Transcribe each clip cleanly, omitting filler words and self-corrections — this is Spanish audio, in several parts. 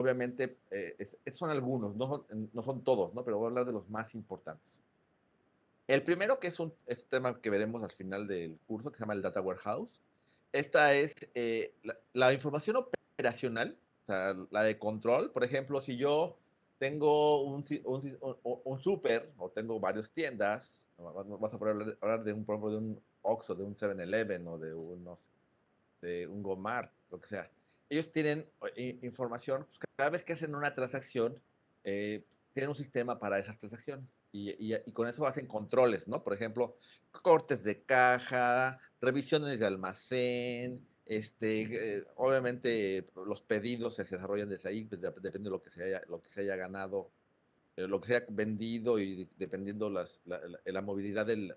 obviamente, son algunos, no son todos, ¿no? Pero voy a hablar de los más importantes. El primero, que es un tema que veremos al final del curso, que se llama el Data Warehouse. Esta es la información operacional, o sea, la de control. Por ejemplo, si yo tengo un súper o tengo varias tiendas, vas a poder hablar de por ejemplo, de un Oxxo, de un 7-Eleven o de un, no sé, de un Gomart, lo que sea. Ellos tienen información, pues, cada vez que hacen una transacción, tienen un sistema para esas transacciones y con eso hacen controles, ¿no? Por ejemplo, cortes de caja, revisiones de almacén, obviamente los pedidos se desarrollan desde ahí, pues, depende de lo que se haya ganado, lo que se haya vendido y dependiendo la movilidad del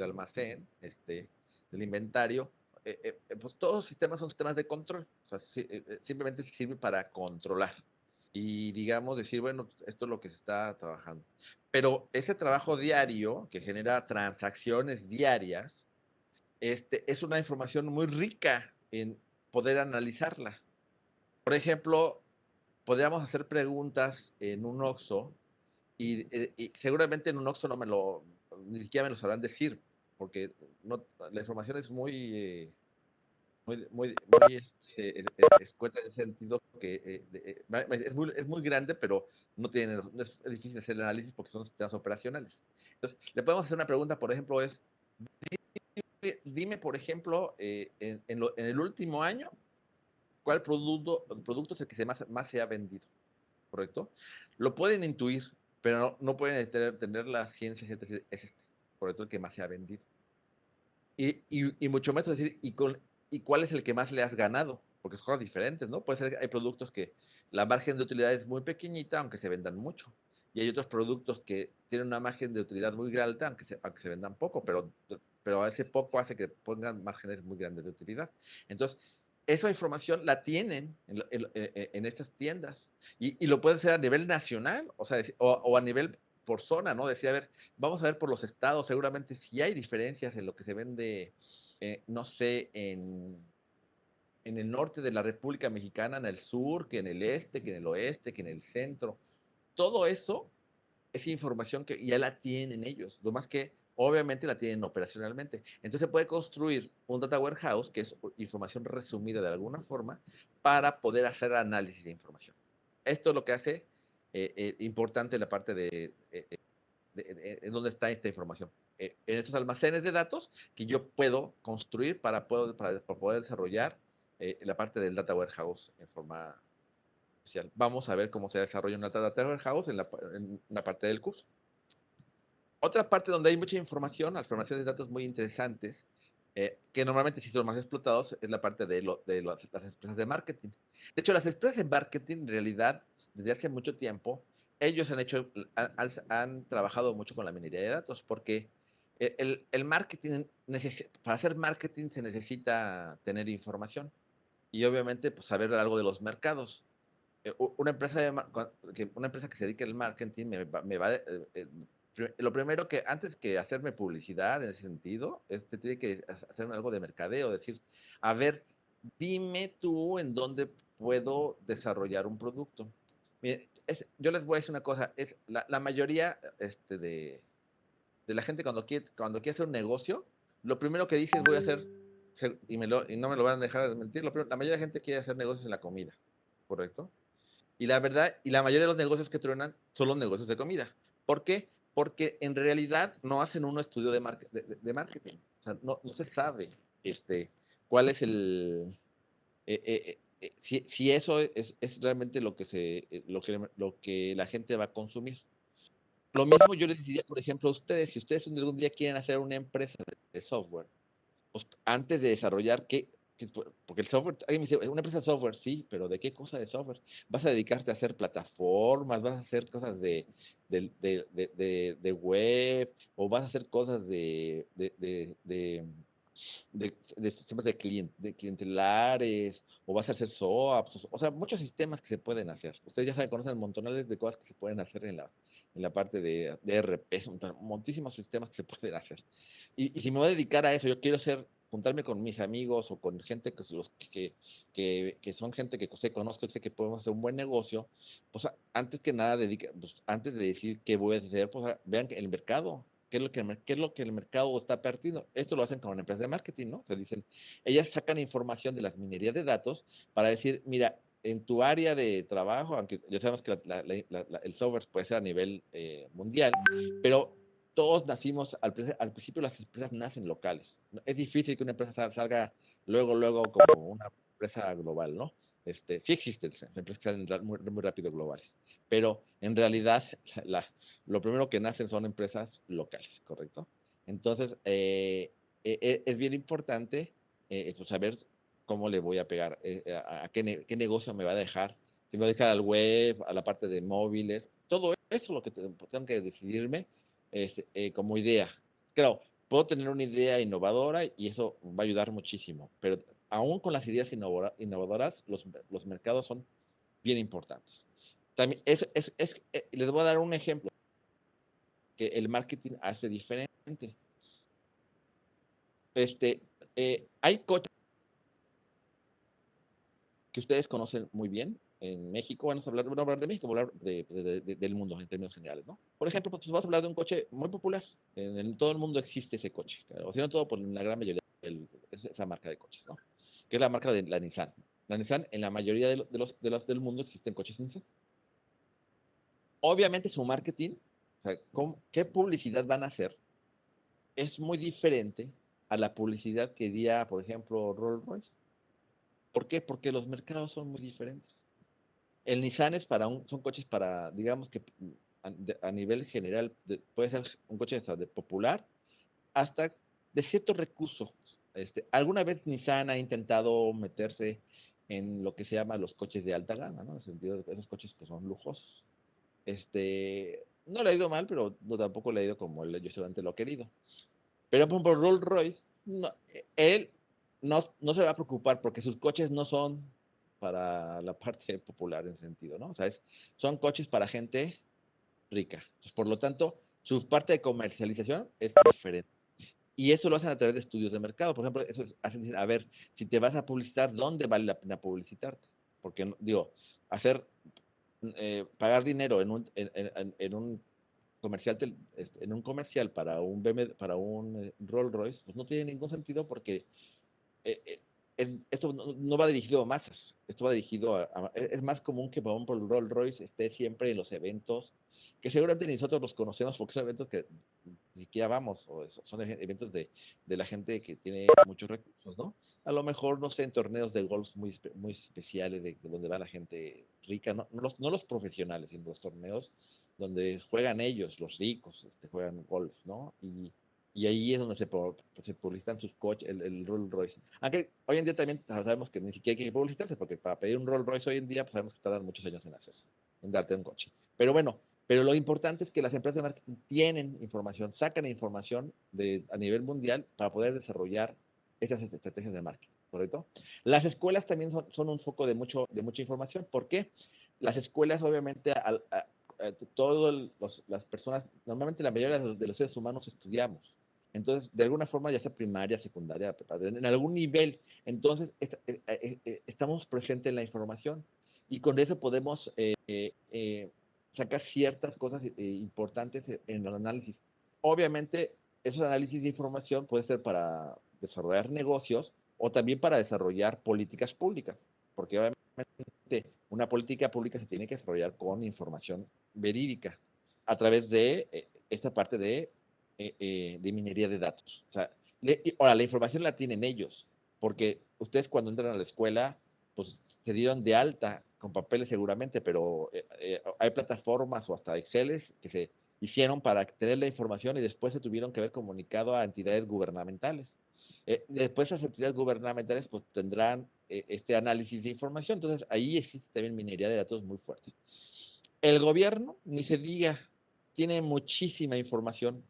almacén, del inventario, pues todos los sistemas son sistemas de control. O sea, simplemente sirve para controlar y, digamos, decir, bueno, pues, esto es lo que se está trabajando. Pero ese trabajo diario que genera transacciones diarias, es una información muy rica en poder analizarla. Por ejemplo, podríamos hacer preguntas en un OXXO y seguramente en un OXXO ni siquiera me lo sabrán decir, porque no, la información es muy escueta en ese sentido que es muy grande, pero es difícil hacer el análisis porque son sistemas operacionales. Entonces, le podemos hacer una pregunta, por ejemplo, dime, por ejemplo, en el último año, ¿cuál producto es el que más se ha vendido? ¿Correcto? Lo pueden intuir, pero no pueden tener la ciencia cierta, es correcto, el que más se ha vendido. Y mucho menos decir, ¿y cuál es el que más le has ganado? Porque son cosas diferentes, ¿no? Puede ser que hay productos que la margen de utilidad es muy pequeñita, aunque se vendan mucho. Y hay otros productos que tienen una margen de utilidad muy alta, aunque se vendan poco, pero ese poco hace que pongan márgenes muy grandes de utilidad. Entonces, esa información la tienen en estas tiendas y lo pueden hacer a nivel nacional, o sea, o a nivel por zona, ¿no? Decía, a ver, vamos a ver por los estados, seguramente si hay diferencias en lo que se vende, no sé, en el norte de la República Mexicana, en el sur, que en el este, que en el oeste, que en el centro. Todo eso es información que ya la tienen ellos, lo más que obviamente la tienen operacionalmente. Entonces se puede construir un data warehouse, que es información resumida de alguna forma, para poder hacer análisis de información. Esto es lo que hace importante la parte en dónde está esta información. En estos almacenes de datos que yo puedo construir para poder desarrollar la parte del data warehouse en forma social. Vamos a ver cómo se desarrolla un data warehouse en la parte del curso. Otra parte donde hay mucha información, información de datos muy interesantes, que normalmente sí son más explotados, es la parte de las empresas de marketing. De hecho, las empresas de marketing, en realidad, desde hace mucho tiempo, ellos han trabajado mucho con la minería de datos, porque el marketing, para hacer marketing se necesita tener información y obviamente pues, saber algo de los mercados. Una empresa que se dedique al marketing lo primero que, antes que hacerme publicidad en ese sentido, tiene que hacerme algo de mercadeo, decir, a ver, dime tú en dónde puedo desarrollar un producto. Mire, yo les voy a decir una cosa, la mayoría de la gente cuando quiere hacer un negocio, lo primero que dice es voy a hacer, y no me lo van a dejar de mentir, la mayoría de la gente quiere hacer negocios en la comida, ¿correcto? Y la verdad, y la mayoría de los negocios que truenan son los negocios de comida. ¿Por qué? Porque en realidad no hacen un estudio de marketing. O sea, no se sabe cuál es si eso es realmente lo que la gente va a consumir. Lo mismo yo les diría, por ejemplo, a ustedes, si ustedes algún día quieren hacer una empresa de software, pues, antes de desarrollar porque el software, alguien me dice, una empresa de software, sí, pero ¿de qué cosa de software? ¿Vas a dedicarte a hacer plataformas? ¿Vas a hacer cosas de web? ¿O vas a hacer cosas de sistemas de clientelares? ¿O vas a hacer SOAPs? O sea, muchos sistemas que se pueden hacer. Ustedes ya saben, conocen montones de cosas que se pueden hacer en la parte de ERP, muchísimos sistemas que se pueden hacer. Y si me voy a dedicar a eso, yo quiero ser juntarme con mis amigos o con gente que son gente que sé, conozco y sé que podemos hacer un buen negocio, pues antes que nada, pues, antes de decir qué voy a hacer, pues vean que el mercado, qué es lo que el mercado está perdiendo. Esto lo hacen con una empresa de marketing, ¿no? Se dicen, ellas sacan información de las minerías de datos para decir, mira, en tu área de trabajo, aunque ya sabemos que el software puede ser a nivel mundial, pero todos nacimos, al principio las empresas nacen locales. Es difícil que una empresa salga luego como una empresa global, ¿no? Sí existen empresas que salen muy rápido globales, pero en realidad lo primero que nacen son empresas locales, ¿correcto? Entonces, es bien importante pues saber cómo le voy a pegar, a qué negocio me va a dejar, si me va a dejar al web, a la parte de móviles, todo eso lo que tengo que decidirme como idea. Claro, puedo tener una idea innovadora y eso va a ayudar muchísimo, pero aún con las ideas innovadoras, los mercados son bien importantes. También les voy a dar un ejemplo que el marketing hace diferente. Hay coches que ustedes conocen muy bien en México, vamos a hablar de México, vamos a hablar del mundo en términos generales, ¿no? Por ejemplo, pues vamos a hablar de un coche muy popular. Todo el mundo existe ese coche, o si no todo, por la gran mayoría es esa marca de coches, ¿no? Que es la marca de la Nissan. La Nissan, en la mayoría de los del mundo existen coches Nissan. Obviamente su marketing, o sea, ¿qué publicidad van a hacer? Es muy diferente a la publicidad que haría, por ejemplo, Rolls Royce. ¿Por qué? Porque los mercados son muy diferentes. El Nissan son coches para, digamos que a nivel general, puede ser un coche hasta de popular, hasta de ciertos recursos. Alguna vez Nissan ha intentado meterse en lo que se llama los coches de alta gama, ¿no? En el sentido de esos coches que son lujosos. No le ha ido mal, pero no, tampoco le ha ido como yo solamente lo he querido. Pero por ejemplo, Rolls Royce, él no se va a preocupar porque sus coches no son para la parte popular en sentido, ¿no? O sea, son coches para gente rica. Entonces, por lo tanto, su parte de comercialización es diferente. Y eso lo hacen a través de estudios de mercado. Por ejemplo, hacen, a ver, si te vas a publicitar, ¿dónde vale la pena publicitarte? Porque, digo, pagar dinero en un comercial, en un comercial para un para un Rolls Royce, pues no tiene ningún sentido porque eh, esto no va dirigido a masas, esto va dirigido es más común que por ejemplo el Rolls Royce esté siempre en los eventos, que seguramente nosotros los conocemos porque son eventos que ni siquiera vamos, o son eventos de la gente que tiene muchos recursos, ¿no? A lo mejor, no sé, en torneos de golf muy especiales, de donde va la gente rica, no los profesionales, sino los torneos donde juegan ellos, los ricos, juegan golf, ¿no? Y ahí es donde se publicitan sus coches, el Rolls Royce. Aunque hoy en día también sabemos que ni siquiera hay que publicitarse, porque para pedir un Rolls Royce hoy en día, pues sabemos que tardan muchos años en hacerse, en darte un coche. Pero bueno, pero lo importante es que las empresas de marketing tienen información, sacan información a nivel mundial para poder desarrollar esas estrategias de marketing, ¿correcto? Las escuelas también son un foco de mucha información. ¿Por qué? Las escuelas, obviamente, todas las personas, normalmente la mayoría de los seres humanos estudiamos. Entonces, de alguna forma, ya sea primaria, secundaria, en algún nivel, entonces estamos presentes en la información y con eso podemos sacar ciertas cosas importantes en el análisis. Obviamente, esos análisis de información puede ser para desarrollar negocios o también para desarrollar políticas públicas, porque obviamente una política pública se tiene que desarrollar con información verídica a través de esta parte de minería de datos. O sea, ahora, la información la tienen ellos, porque ustedes cuando entran a la escuela, pues se dieron de alta con papeles seguramente, pero hay plataformas o hasta Exceles que se hicieron para tener la información y después se tuvieron que haber comunicado a entidades gubernamentales. Después esas entidades gubernamentales pues tendrán este análisis de información, entonces ahí existe también minería de datos muy fuerte. El gobierno, ni se diga, tiene muchísima información.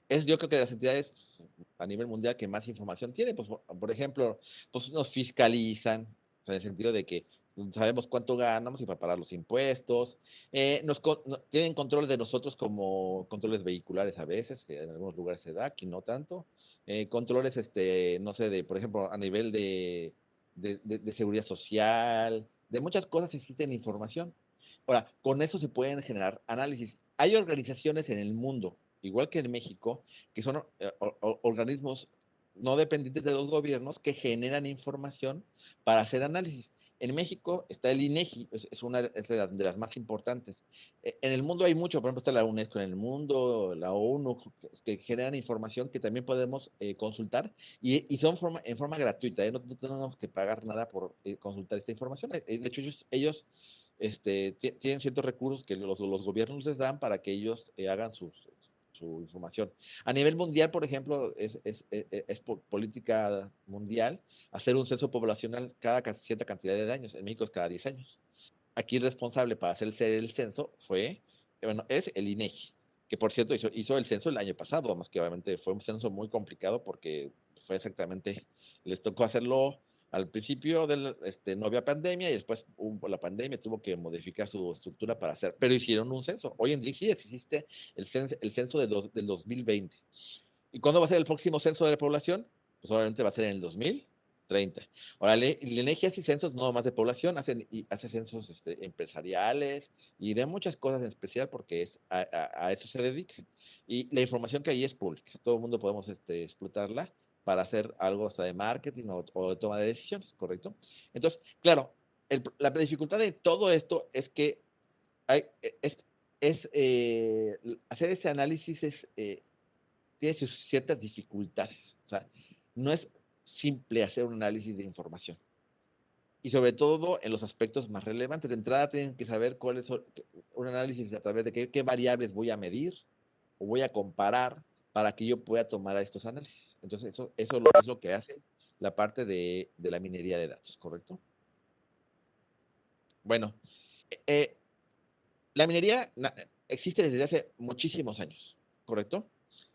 Yo creo que de las entidades pues, a nivel mundial que más información tiene, pues por ejemplo, pues nos fiscalizan, o sea, en el sentido de que sabemos cuánto ganamos y para pagar los impuestos, tienen control de nosotros como controles vehiculares a veces, que en algunos lugares se da, aquí no tanto, controles, no sé, por ejemplo, a nivel de seguridad social, de muchas cosas existen información. Ahora, con eso se pueden generar análisis. Hay organizaciones en el mundo, igual que en México, que son organismos no dependientes de los gobiernos que generan información para hacer análisis. En México está el INEGI, es una de las más importantes. En el mundo hay mucho, por ejemplo, está la UNESCO en el mundo, la ONU, que generan información que también podemos consultar y son en forma gratuita, no, no, tenemos que pagar nada por consultar esta información. De hecho, ellos tienen ciertos recursos que los gobiernos les dan para que ellos hagan su información. A nivel mundial, por ejemplo, es política mundial hacer un censo poblacional cada cierta cantidad de años. En México es cada 10 años. Aquí el responsable para hacer el censo fue, bueno, es el INEGI, que por cierto hizo el censo el año pasado, más que obviamente fue un censo muy complicado porque fue exactamente, les tocó hacerlo al principio no había pandemia y después hubo la pandemia, tuvo que modificar su estructura para hacer, pero hicieron un censo. Hoy en día sí existe el censo del 2020. ¿Y cuándo va a ser el próximo censo de la población? Pues obviamente va a ser en el 2030. Ahora, el INEGI hace censos no más de población, hace censos empresariales y de muchas cosas en especial porque a eso se dedica. Y la información que ahí es pública. Todo el mundo podemos explotarla para hacer algo hasta de marketing o de toma de decisiones, ¿correcto? Entonces, claro, la dificultad de todo esto es que hay, hacer ese análisis tiene sus ciertas dificultades. O sea, no es simple hacer un análisis de información. Y sobre todo en los aspectos más relevantes. De entrada tienen que saber cuál es un análisis a través de qué variables voy a medir o voy a comparar para que yo pueda tomar a estos análisis. Entonces, eso es lo que hace la parte de la minería de datos, ¿correcto? Bueno, eh, la minería existe desde hace muchísimos años, ¿correcto?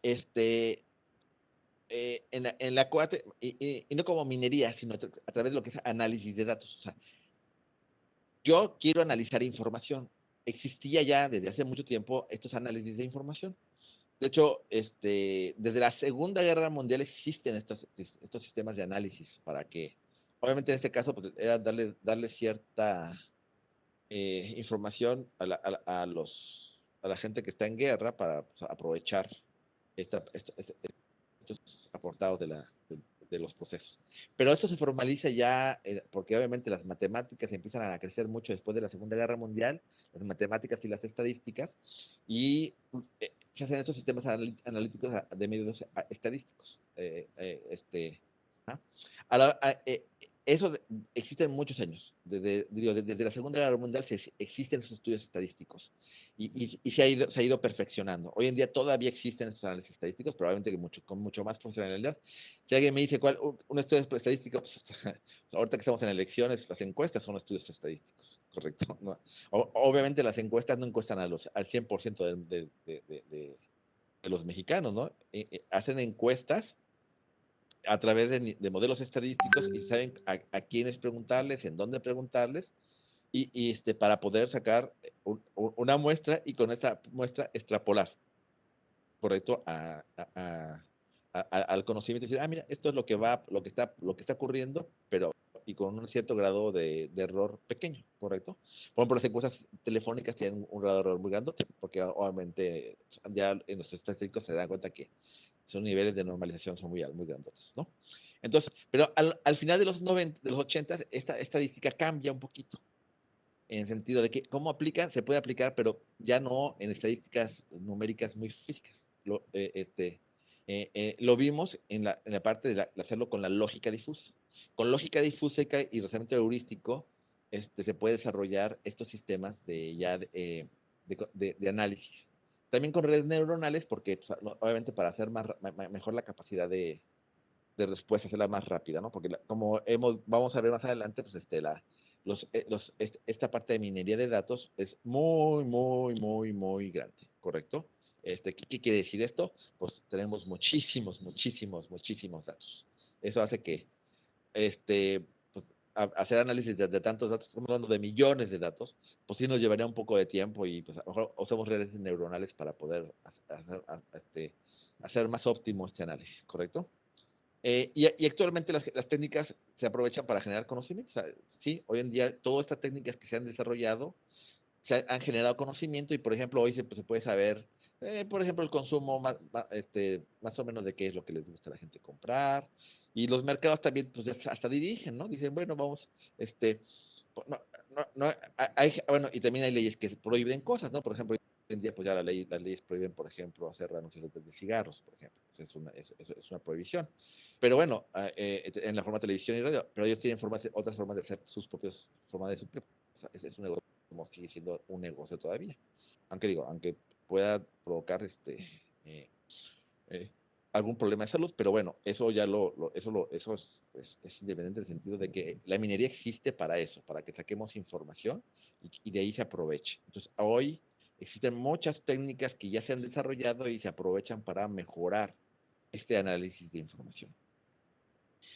Este, en la cual, y no como minería, sino a través de lo que es análisis de datos. O sea, yo quiero analizar información. Existía ya desde hace mucho tiempo estos análisis de información. De hecho, desde la Segunda Guerra Mundial existen estos sistemas de análisis para que, obviamente en este caso, pues, era darle cierta información a la gente que está en guerra para pues, aprovechar estos aportados de los procesos. Pero esto se formaliza ya, porque obviamente las matemáticas empiezan a crecer mucho después de la Segunda Guerra Mundial, las matemáticas y las estadísticas, y se hacen estos sistemas analíticos de medios estadísticos. ¿Ah? Eso existen muchos años. Desde la Segunda Guerra Mundial existen esos estudios estadísticos y se ha ido perfeccionando. Hoy en día todavía existen esos análisis estadísticos, probablemente con mucho más profesionalidad. Si alguien me dice cuál un estudio estadístico, pues, ahorita que estamos en elecciones, las encuestas son estudios estadísticos, ¿correcto? No, obviamente las encuestas no encuestan al 100% de los mexicanos, ¿no? Hacen encuestas a través de modelos estadísticos y saben a quiénes preguntarles, en dónde preguntarles, para poder sacar una muestra y con esa muestra extrapolar, ¿correcto? Al conocimiento y decir, mira, esto es lo que está ocurriendo, pero y con un cierto grado de error pequeño, ¿correcto? Por ejemplo, las encuestas telefónicas tienen un grado de error muy grande, porque obviamente ya en los estadísticos se dan cuenta que son niveles de normalización son muy grandotes, ¿no? Entonces, pero al final de los 90, de los 80, esta estadística cambia un poquito, en el sentido de que cómo aplica, se puede aplicar, pero ya no en estadísticas numéricas muy físicas. Lo vimos en la parte de hacerlo con la lógica difusa. Con lógica difusa y razonamiento heurístico, se puede desarrollar estos sistemas de análisis. También con redes neuronales, porque pues, obviamente para hacer mejor la capacidad de respuesta, hacerla más rápida, ¿no? Porque como vamos a ver más adelante, pues esta parte de minería de datos es muy, muy, muy, muy grande, ¿correcto? ¿Qué quiere decir esto? Pues tenemos muchísimos, muchísimos, muchísimos datos. Eso hace que pues, hacer análisis de tantos datos, estamos hablando de millones de datos, pues sí nos llevaría un poco de tiempo y pues a lo mejor usamos redes neuronales para poder hacer más óptimo este análisis, ¿correcto? Y actualmente las técnicas se aprovechan para generar conocimiento. O sea, sí, hoy en día todas estas técnicas que se han desarrollado han generado conocimiento y, por ejemplo, hoy se puede saber, por ejemplo, el consumo más o menos de qué es lo que les gusta a la gente comprar. Y los mercados también, pues, hasta dirigen, ¿no? Dicen, bueno, vamos, no, no, bueno, y también hay leyes que prohíben cosas, ¿no? Por ejemplo, hoy en día, pues ya las leyes prohíben, por ejemplo, hacer anuncios de cigarros, por ejemplo. Es una prohibición. Pero bueno, en la forma de televisión y radio, pero ellos tienen otras formas de hacer sus propios, formas de su propio. O sea, es un negocio, como sigue siendo un negocio todavía. Aunque digo, aunque pueda provocar eh, eh, algún problema de salud, pero bueno, eso ya eso es independiente en el sentido de que la minería existe para eso, para que saquemos información y de ahí se aproveche. Entonces, hoy existen muchas técnicas que ya se han desarrollado y se aprovechan para mejorar este análisis de información.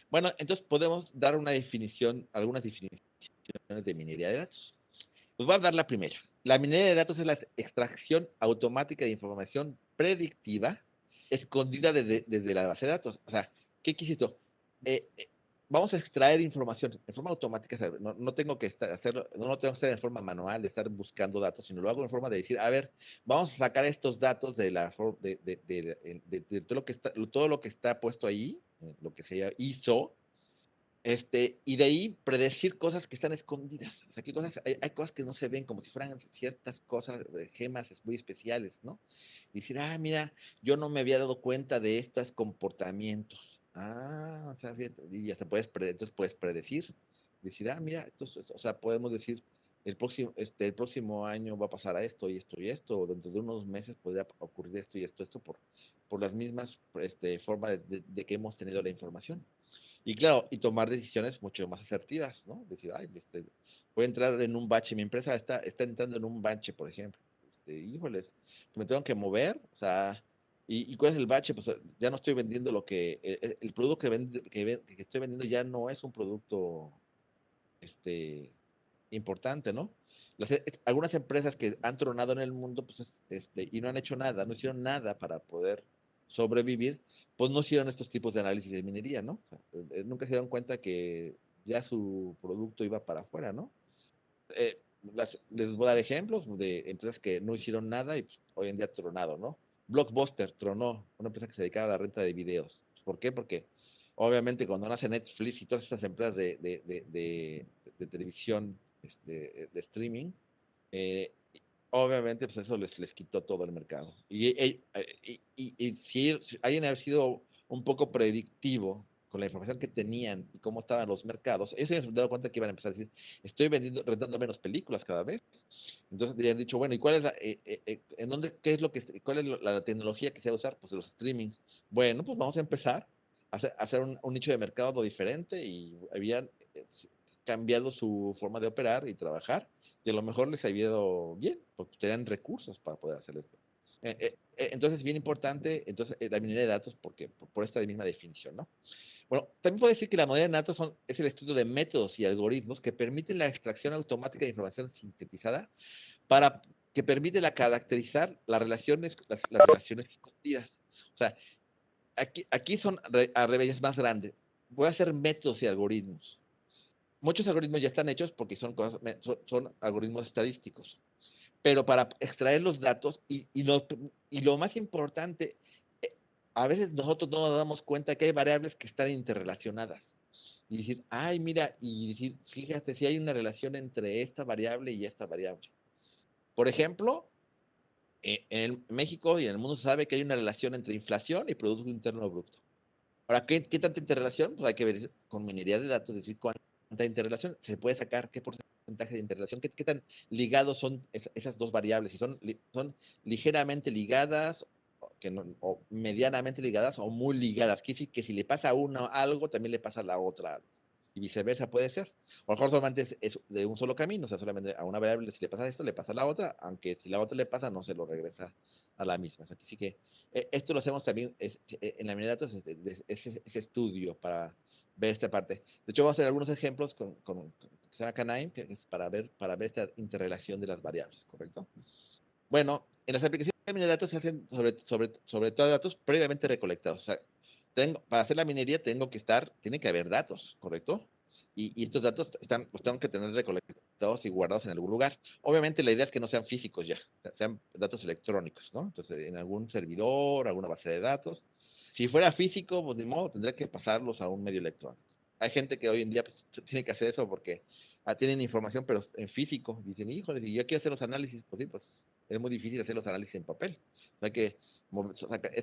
Bueno, entonces podemos dar algunas definiciones de minería de datos. Pues voy a dar la primera. La minería de datos es la extracción automática de información predictiva escondida desde la base de datos. O sea, ¿qué quisiste? Eh, eh, Vamos a extraer información en forma automática. No tengo que hacerlo, no lo tengo que hacer en forma manual de estar buscando datos, sino lo hago en forma de decir, a ver, vamos a sacar estos datos de todo lo que está puesto ahí, lo que se hizo, y de ahí predecir cosas que están escondidas. O sea, hay cosas que no se ven como si fueran ciertas cosas, gemas muy especiales, ¿no? Y decir, mira, yo no me había dado cuenta de estos comportamientos. O sea, fíjate, y ya entonces puedes predecir. Decir, mira, entonces, o sea, podemos decir, el próximo año va a pasar a esto y esto y esto, o dentro de unos meses podría ocurrir esto y esto por las mismas formas de que hemos tenido la información. Y claro, y tomar decisiones mucho más asertivas, ¿no? Decir, voy a entrar en un bache, mi empresa está entrando en un bache, por ejemplo. Híjoles, me tengo que mover, o sea, ¿y cuál es el bache? Pues ya no estoy vendiendo el producto que estoy vendiendo ya no es un producto, este, importante, ¿no? Algunas empresas que han tronado en el mundo, pues, y no han hecho nada, no hicieron nada para poder sobrevivir, pues no hicieron estos tipos de análisis de minería, ¿no? O sea, nunca se dieron cuenta que ya su producto iba para afuera, ¿no? Eh, Les voy a dar ejemplos de empresas que no hicieron nada y pues, hoy en día tronado, ¿no? Blockbuster tronó, una empresa que se dedicaba a la renta de videos. ¿Por qué? Porque obviamente cuando nace Netflix y todas estas empresas de televisión, de streaming, eh, obviamente pues eso les quitó todo el mercado. Y si alguien ha sido un poco predictivo con la información que tenían y cómo estaban los mercados, ellos se han dado cuenta que iban a empezar a decir, estoy rentando menos películas cada vez. Entonces habían dicho, bueno, ¿y cuál es en dónde, qué es lo que, cuál es la tecnología que se va a usar? Pues los streamings. Bueno, pues vamos a empezar a hacer un nicho de mercado diferente y habían cambiado su forma de operar y trabajar y a lo mejor les ha ido bien, porque tenían recursos para poder hacer esto. Entonces es bien importante la minería de datos por esta misma definición, ¿no? Bueno, también puedo decir que la minería de datos es el estudio de métodos y algoritmos que permiten la extracción automática de información sintetizada para que permite caracterizar las relaciones escondidas. O sea, aquí son a revés más grandes. Voy a hacer métodos y algoritmos. Muchos algoritmos ya están hechos porque son algoritmos estadísticos, pero para extraer los datos y lo más importante, eh, a veces nosotros no nos damos cuenta que hay variables que están interrelacionadas. Y decir, mira, y decir, fíjate si hay una relación entre esta variable y esta variable. Por ejemplo, en México y en el mundo se sabe que hay una relación entre inflación y Producto Interno Bruto. Ahora, ¿qué tanta interrelación? Pues hay que ver con minería de datos, es decir, cuánta interrelación se puede sacar, qué porcentaje de interrelación, qué tan ligados son esas dos variables, si son ligeramente ligadas, o medianamente ligadas, o muy ligadas. Quiere decir que si le pasa a uno algo, también le pasa a la otra algo. Y viceversa puede ser. O a lo mejor solamente es de un solo camino, o sea, solamente a una variable si le pasa esto, le pasa a la otra, aunque si la otra le pasa, no se lo regresa a la misma. O sea, sí que esto lo hacemos también en la minería de datos, ese estudio para ver esta parte. De hecho, vamos a hacer algunos ejemplos que se llama Canine, que es para ver esta interrelación de las variables, ¿correcto? Bueno, en las aplicaciones de minería de datos se hacen sobre todo datos previamente recolectados. O sea, para hacer la minería tiene que haber datos, ¿correcto? Y estos datos los tengo que tener recolectados y guardados en algún lugar. Obviamente la idea es que no sean físicos ya, sean datos electrónicos, ¿no? Entonces, en algún servidor, alguna base de datos. Si fuera físico, pues de modo tendría que pasarlos a un medio electrónico. Hay gente que hoy en día pues, tiene que hacer eso porque tienen información, pero en físico. Dicen, híjole, si yo quiero hacer los análisis, pues sí, pues es muy difícil hacer los análisis en papel. O sea que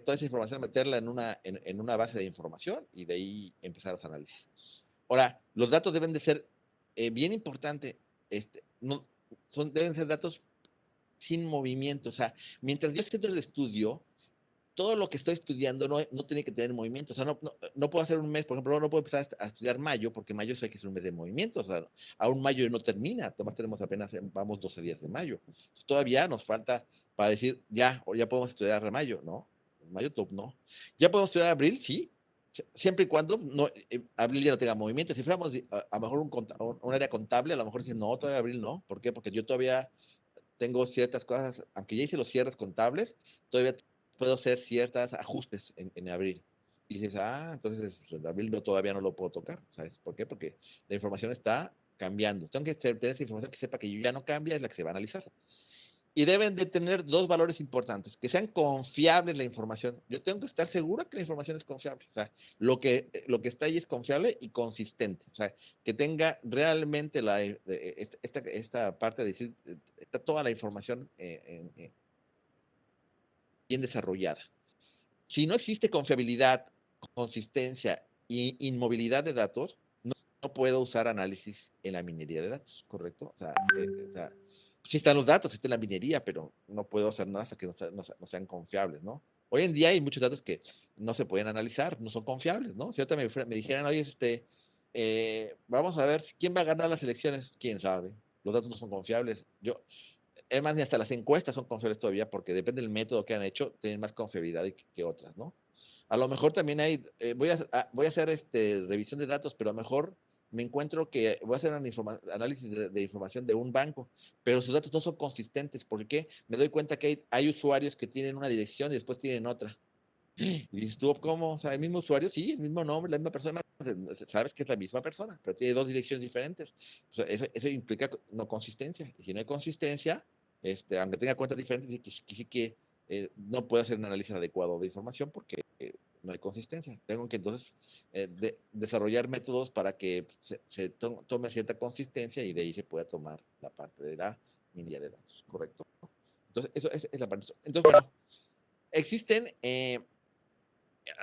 toda esa información meterla en una base de información y de ahí empezar los análisis. Ahora, los datos deben de ser bien importante, no, deben ser datos sin movimiento, o sea, mientras yo esté en el estudio, todo lo que estoy estudiando no tiene que tener movimiento. O sea, no puedo hacer un mes, por ejemplo, no puedo empezar a estudiar mayo, porque mayo sé que es un mes de movimiento. O sea, aún mayo no termina, además tenemos apenas, vamos 12 días de mayo. Entonces, todavía nos falta para decir, ya, o ya podemos estudiar de mayo, ¿no? Mayo top, no. Ya podemos estudiar abril, sí, siempre y cuando abril ya no tenga movimiento. Si fuéramos a lo mejor un área contable, a lo mejor dicen, no, todavía abril no. ¿Por qué? Porque yo todavía tengo ciertas cosas, aunque ya hice los cierres contables, todavía puedo hacer ciertos ajustes en abril. Y dices, entonces pues, en abril todavía no lo puedo tocar. ¿Sabes por qué? Porque la información está cambiando. Tengo que tener esa información que sepa que ya no cambia, es la que se va a analizar. Y deben de tener dos valores importantes, que sean confiables la información. Yo tengo que estar seguro que la información es confiable. O sea, lo que está ahí es confiable y consistente. O sea, que tenga realmente esta parte de decir, está toda la información bien desarrollada. Si no existe confiabilidad, consistencia e inmovilidad de datos, no puedo usar análisis en la minería de datos, ¿correcto? O sea sí están los datos, está en la minería, pero no puedo hacer nada hasta que no sean confiables, ¿no? Hoy en día hay muchos datos que no se pueden analizar, no son confiables, ¿no? Si ahorita me dijeran, oye, vamos a ver quién va a ganar las elecciones, quién sabe. Los datos no son confiables. Es más, ni hasta las encuestas son confiables todavía, porque depende del método que han hecho, tienen más confiabilidad que otras, ¿no? A lo mejor también voy a hacer revisión de datos, pero a lo mejor me encuentro que voy a hacer un análisis de información de un banco, pero sus datos no son consistentes. ¿Por qué? Me doy cuenta que hay usuarios que tienen una dirección y después tienen otra. Y dices tú, ¿cómo? O sea, el mismo usuario, sí, el mismo nombre, la misma persona, sabes que es la misma persona, pero tiene dos direcciones diferentes. O sea, eso implica no consistencia. Y si no hay consistencia, aunque tenga cuentas diferentes, sí que no puedo hacer un análisis adecuado de información porque no hay consistencia. Tengo que entonces desarrollar métodos para que tome cierta consistencia y de ahí se pueda tomar la parte de la minería de datos, ¿correcto? Entonces, eso es la parte. Entonces, bueno, existen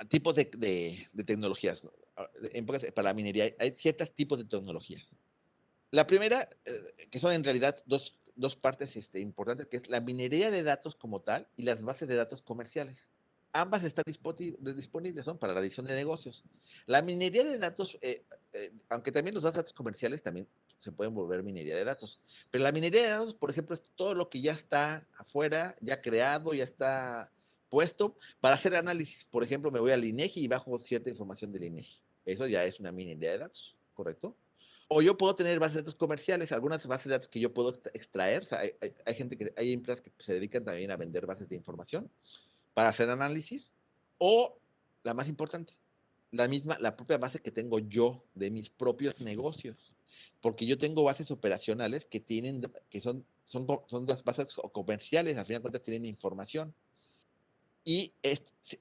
tipos de tecnologías. ¿No? Para la minería hay ciertos tipos de tecnologías. La primera, que son en realidad dos partes importantes, que es la minería de datos como tal y las bases de datos comerciales. Ambas están disponibles, son para la edición de negocios. La minería de datos, aunque también los datos comerciales también se pueden volver minería de datos, pero la minería de datos, por ejemplo, es todo lo que ya está afuera, ya creado, ya está puesto para hacer análisis. Por ejemplo, me voy al INEGI y bajo cierta información del INEGI. Eso ya es una minería de datos, ¿correcto? O yo puedo tener bases de datos comerciales, algunas bases de datos que yo puedo extraer. O sea, hay empresas que se dedican también a vender bases de información para hacer análisis. O la más importante, la propia base que tengo yo de mis propios negocios. Porque yo tengo bases operacionales que son las bases comerciales, al final de cuentas tienen información y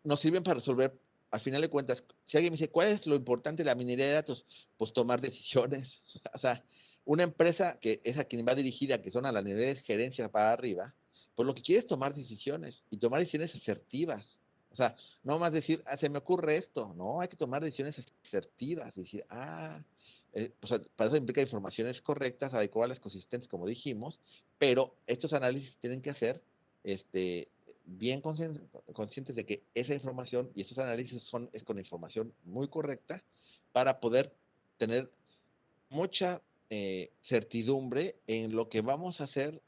nos sirven para resolver, al final de cuentas, si alguien me dice, ¿cuál es lo importante de la minería de datos? Pues tomar decisiones. O sea, una empresa que es a quien va dirigida, que son a la nivel de gerencia para arriba, pues lo que quiere es tomar decisiones y tomar decisiones asertivas. O sea, no más decir, se me ocurre esto. No, hay que tomar decisiones asertivas. Decir, pues, para eso implica informaciones correctas, adecuadas, consistentes, como dijimos, pero estos análisis tienen que hacer bien conscientes de que esa información y esos análisis es con información muy correcta para poder tener mucha certidumbre en lo que vamos a hacer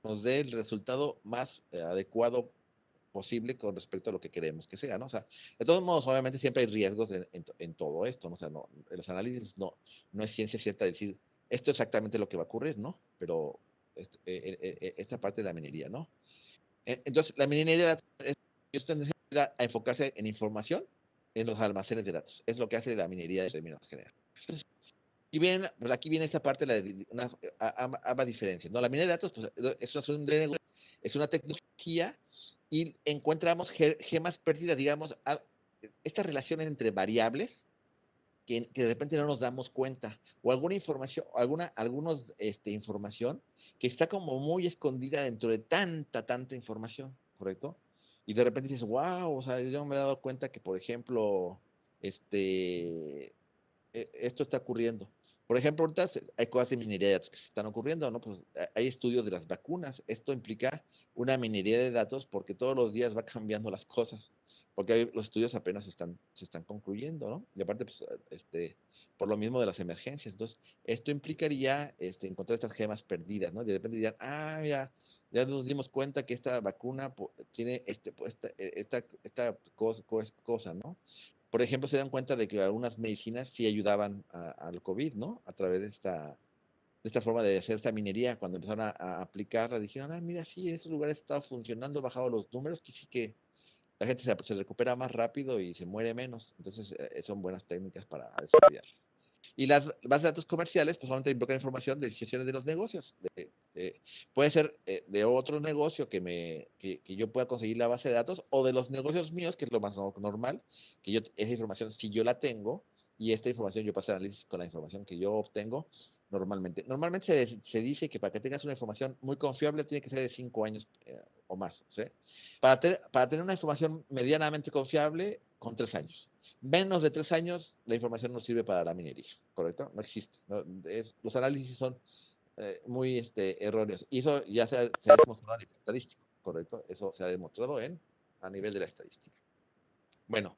nos dé el resultado más adecuado posible con respecto a lo que queremos que sea, ¿no? O sea, de todos modos, obviamente siempre hay riesgos en todo esto, ¿no? O sea, en los análisis no es ciencia cierta decir esto es exactamente lo que va a ocurrir, ¿no? Pero esta parte de la minería, ¿no? Entonces, la minería de datos es a enfocarse en información en los almacenes de datos. Es lo que hace la minería de términos generales. Y bien, pues aquí viene esta parte de ambas diferencias, ¿no? La minería de datos pues, es una tecnología y encontramos gemas perdidas, digamos, estas relaciones entre variables que de repente no nos damos cuenta, o alguna información, información que está como muy escondida dentro de tanta información, ¿correcto? Y de repente dices, wow, o sea, yo no me he dado cuenta que, por ejemplo, esto está ocurriendo. Por ejemplo, ahorita hay cosas de minería de datos que se están ocurriendo, ¿no? Pues hay estudios de las vacunas. Esto implica una minería de datos porque todos los días va cambiando las cosas, porque los estudios apenas se están concluyendo, ¿no? Y aparte, pues, por lo mismo de las emergencias. Entonces, esto implicaría encontrar estas gemas perdidas, ¿no? Y de repente dirían, ah, mira, ya nos dimos cuenta que esta vacuna tiene esta cosa, ¿no? Por ejemplo, se dan cuenta de que algunas medicinas sí ayudaban al COVID, ¿no? A través de esta forma de hacer esta minería, cuando empezaron a aplicarla, dijeron, ah, mira, sí, en esos lugares está funcionando, bajado los números, que sí que la gente se recupera más rápido y se muere menos. Entonces, son buenas técnicas para desarrollarlas. Y las bases de datos comerciales, pues solamente invocan información de decisiones de los negocios. Puede ser de otro negocio que yo pueda conseguir la base de datos, o de los negocios míos, que es lo más normal, que esa información si yo la tengo, y esta información yo paso análisis con la información que yo obtengo normalmente. Normalmente se dice que para que tengas una información muy confiable tiene que ser de 5 años o más. ¿Sí? Para tener una información medianamente confiable, con 3 años. Menos de 3 años, la información no sirve para la minería, ¿correcto? No existe. ¿No? Los análisis son muy erróneos. Y eso ya se ha demostrado a nivel estadístico, ¿correcto? Eso se ha demostrado a nivel de la estadística. Bueno,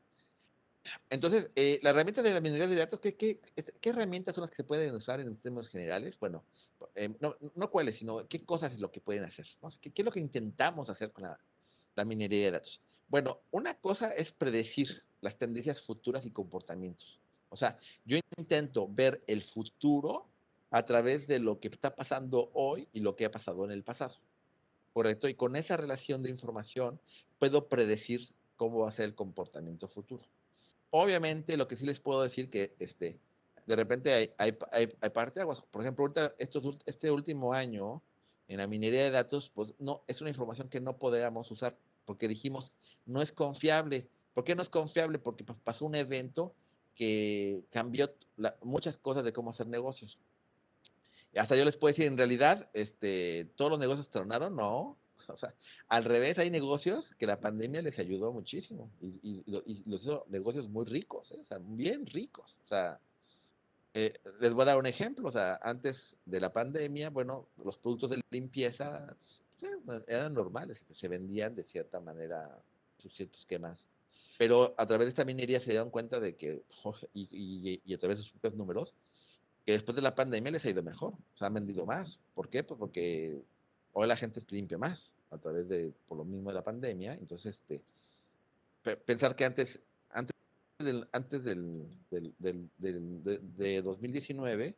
entonces, la herramienta de la minería de datos, ¿qué herramientas son las que se pueden usar en términos generales? Bueno, no cuáles, sino qué cosas es lo que pueden hacer, ¿no? ¿Qué es lo que intentamos hacer con la minería de datos? Bueno, una cosa es predecir las tendencias futuras y comportamientos. O sea, yo intento ver el futuro a través de lo que está pasando hoy y lo que ha pasado en el pasado, ¿correcto? Y con esa relación de información puedo predecir cómo va a ser el comportamiento futuro. Obviamente, lo que sí les puedo decir que de repente hay parteaguas. Por ejemplo, ahorita, este último año, en la minería de datos, pues no, es una información que no podíamos usar, porque dijimos, no es confiable. ¿Por qué no es confiable? Porque pasó un evento que cambió muchas cosas de cómo hacer negocios. Hasta yo les puedo decir, en realidad, todos los negocios tronaron, no. O sea, al revés, hay negocios que la pandemia les ayudó muchísimo y los hizo negocios muy ricos, ¿eh? O sea, bien ricos. O sea, les voy a dar un ejemplo. O sea, antes de la pandemia, bueno, los productos de limpieza eran normales, se vendían de cierta manera, ciertos esquemas. Pero a través de esta minería se dieron cuenta de que, y a través de sus propios números, que después de la pandemia les ha ido mejor, se han vendido más. ¿Por qué? Pues porque hoy la gente se limpia más a través por lo mismo de la pandemia. Entonces, pensar que de 2019,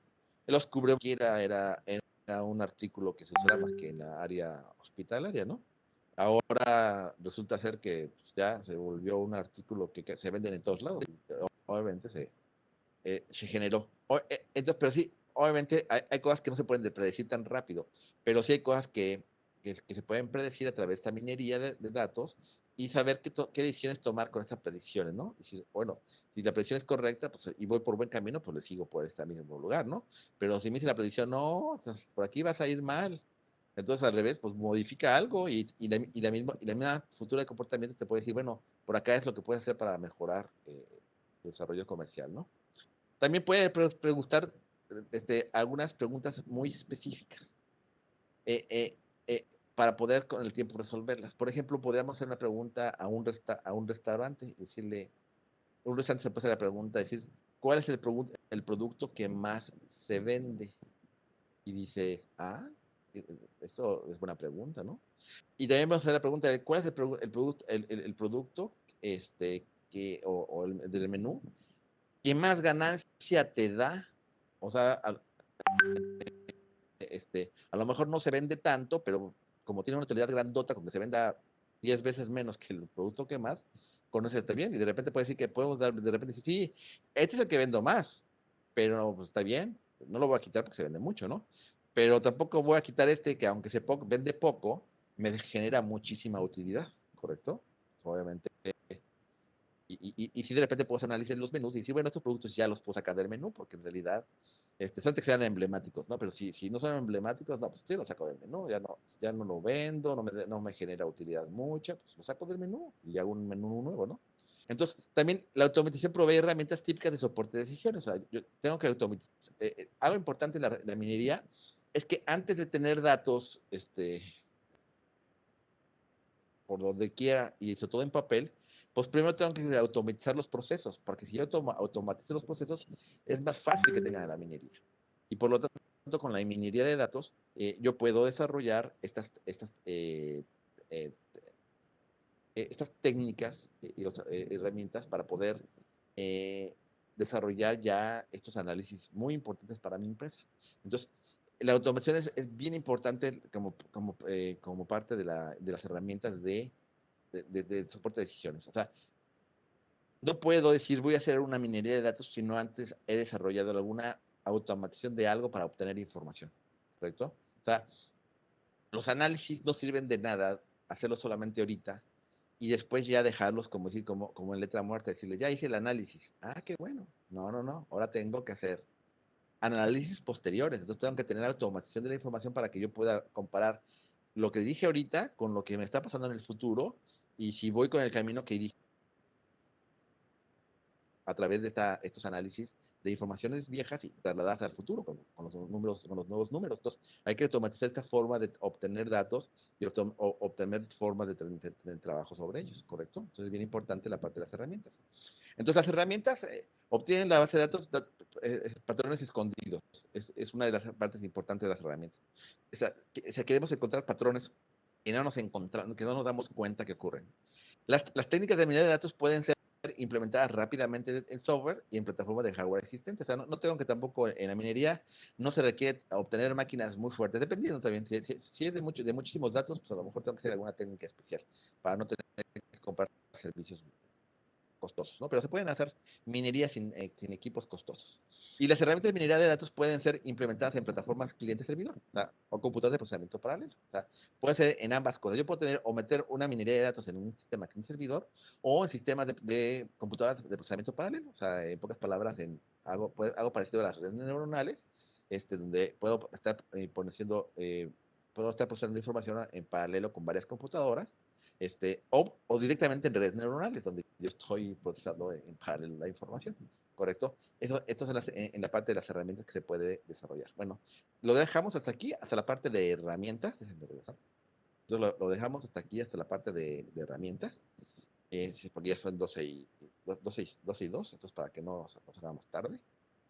los cubrebocas era un artículo que se usaba más que en la área hospitalaria, ¿no? Ahora resulta ser que pues, ya se volvió un artículo que se venden en todos lados. Obviamente se generó. Entonces, pero sí, obviamente hay cosas que no se pueden predecir tan rápido, pero sí hay cosas que se pueden predecir a través de esta minería de datos y saber qué decisiones tomar con estas predicciones, ¿no? Y si, bueno, si la predicción es correcta pues, y voy por buen camino, pues le sigo por este mismo lugar, ¿no? Pero si me dice la predicción, no, por aquí vas a ir mal. Entonces, al revés, pues modifica algo y la misma futura de comportamiento te puede decir, bueno, por acá es lo que puedes hacer para mejorar el desarrollo comercial, ¿no? También puede preguntar algunas preguntas muy específicas eh, eh, eh, para poder con el tiempo resolverlas. Por ejemplo, podríamos hacer una pregunta a un restaurante, decirle, un restaurante se puede hacer la pregunta, decir, ¿cuál es el producto que más se vende? Y dices, esto es buena pregunta, ¿no? Y también vamos a hacer la pregunta de cuál es el producto del menú que más ganancia te da. O sea, a lo mejor no se vende tanto, pero como tiene una utilidad grandota, con que se venda 10 veces menos que el producto que más, conócete bien, y de repente puede decir que podemos dar, de repente decir, sí, este es el que vendo más, pero pues, está bien, no lo voy a quitar porque se vende mucho, ¿no? Pero tampoco voy a quitar este que aunque vende poco, me genera muchísima utilidad, ¿correcto? Obviamente. Y si de repente puedo hacer análisis de los menús y decir, bueno, estos productos ya los puedo sacar del menú, porque en realidad, son que sean emblemáticos, ¿no? Pero si no son emblemáticos, no, pues sí los saco del menú, ya no lo vendo, no me genera utilidad mucha, pues lo saco del menú y hago un menú nuevo, ¿no? Entonces, también la automatización provee herramientas típicas de soporte de decisiones. O sea, yo tengo que automatizar. Algo importante en la minería es que antes de tener datos, por donde quiera y sobre todo en papel, pues primero tengo que automatizar los procesos, porque si yo automatizo los procesos, es más fácil que tengan la minería. Y por lo tanto, con la minería de datos, yo puedo desarrollar estas técnicas y herramientas para poder eh, desarrollar ya estos análisis muy importantes para mi empresa. Entonces, la automación es bien importante como parte de las herramientas de soporte de decisiones. O sea, no puedo decir voy a hacer una minería de datos si no antes he desarrollado alguna automatización de algo para obtener información. ¿Correcto? O sea, los análisis no sirven de nada hacerlos solamente ahorita y después ya dejarlos como decir, como en letra muerta, decirle, ya hice el análisis. Ah, qué bueno. No, no, no. Ahora tengo que hacer análisis posteriores. Entonces tengo que tener automatización de la información para que yo pueda comparar lo que dije ahorita con lo que me está pasando en el futuro y si voy con el camino que dije a través de estos análisis de informaciones viejas y trasladadas al futuro con los números, con los nuevos números. Entonces, hay que automatizar esta forma de obtener datos y obtener formas de trabajo sobre ellos, ¿correcto? Entonces, es bien importante la parte de las herramientas. Entonces, las herramientas obtienen la base de datos, patrones escondidos. Es una de las partes importantes de las herramientas. O sea, queremos encontrar patrones que no nos damos cuenta que ocurren. Las técnicas de minería de datos pueden ser implementadas rápidamente en software y en plataformas de hardware existentes. O sea, no tengo que tampoco en la minería no se requiere obtener máquinas muy fuertes, dependiendo también. Si es de muchísimos datos, pues a lo mejor tengo que hacer alguna técnica especial para no tener que comprar servicios costosos, ¿no? Pero se pueden hacer minería sin equipos costosos. Y las herramientas de minería de datos pueden ser implementadas en plataformas cliente-servidor, o computadoras de procesamiento paralelo. O sea, puede ser en ambas cosas. Yo puedo tener o meter una minería de datos en un sistema cliente-servidor o en sistemas de computadoras de procesamiento paralelo. O sea, en pocas palabras, algo parecido a las redes neuronales, donde puedo estar procesando información en paralelo con varias computadoras, o directamente en redes neuronales, donde yo estoy procesando en paralelo la información, ¿correcto? Esto es en la parte de las herramientas que se puede desarrollar. Bueno, lo dejamos hasta aquí, hasta la parte de herramientas. Déjenme regresar. Entonces lo dejamos hasta aquí, hasta la parte de herramientas, sí, porque ya son 12 y 2, entonces para que no nos hagamos tarde.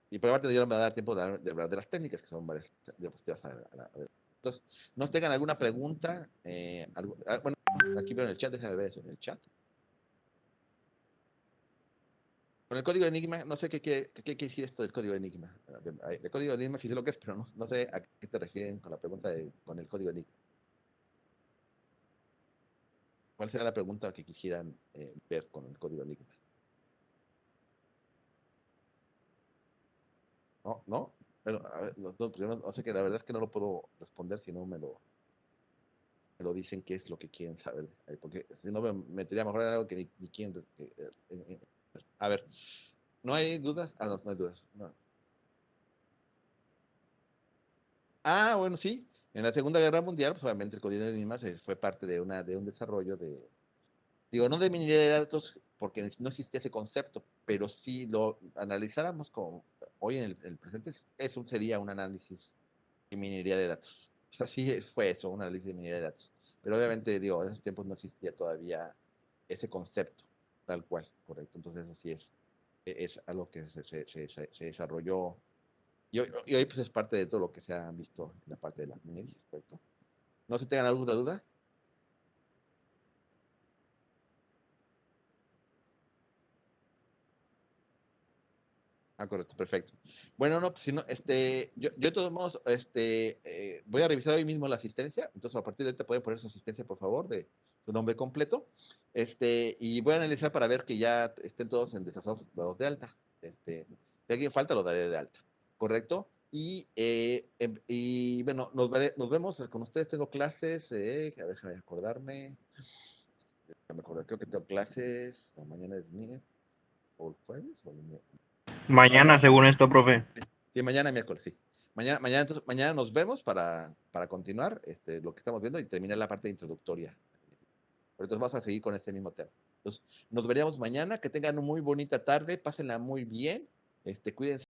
Y por aparte, ya no me va a dar tiempo de hablar de las técnicas, que son varias diapositivas a ver. Entonces, ¿nos tengan alguna pregunta? Bueno, aquí veo en el chat, déjame ver eso en el chat. Con el código Enigma, no sé qué decir esto del código Enigma. El código Enigma sí sé lo que es, pero no sé a qué te refieren con la pregunta con el código Enigma. ¿Cuál será la pregunta que quisieran ver con el código Enigma? ¿No? ¿No? Pero, a ver, primero, no sé que la verdad es que no lo puedo responder si no me lo dicen qué es lo que quieren saber. Porque si no me metería mejor en algo que ni quieren. A ver, ¿no hay dudas? Ah, no, no hay dudas. No. Ah, bueno, sí. En la Segunda Guerra Mundial, pues obviamente el código de Enigma fue parte de un desarrollo digo, no de minería de datos, porque no existía ese concepto, pero si lo analizáramos como hoy en el presente, eso sería un análisis de minería de datos. O sea, sí fue eso, un análisis de minería de datos. Pero obviamente, digo, en esos tiempos no existía todavía ese concepto tal cual, ¿correcto? Entonces, así es algo que se desarrolló y hoy pues es parte de todo lo que se ha visto en la parte de las minerías, ¿correcto? No se tengan alguna duda. Ah, correcto, perfecto. Bueno, no, pues si no, yo de todos modos, voy a revisar hoy mismo la asistencia, entonces a partir de ahorita pueden poner su asistencia, por favor, de su nombre completo, y voy a analizar para ver que ya estén todos en desasados dados de alta. Si alguien falta, lo daré de alta, ¿correcto? Y bueno, nos vemos con ustedes, tengo clases, a ver, déjame acordarme, creo que tengo clases, no, mañana es miércoles, o el jueves, o el miércoles. Mañana, según esto, profe. Sí, mañana miércoles, sí. Mañana nos vemos para continuar lo que estamos viendo y terminar la parte introductoria. Pero entonces vamos a seguir con este mismo tema. Entonces, nos veríamos mañana. Que tengan una muy bonita tarde, pásenla muy bien. Cuídense.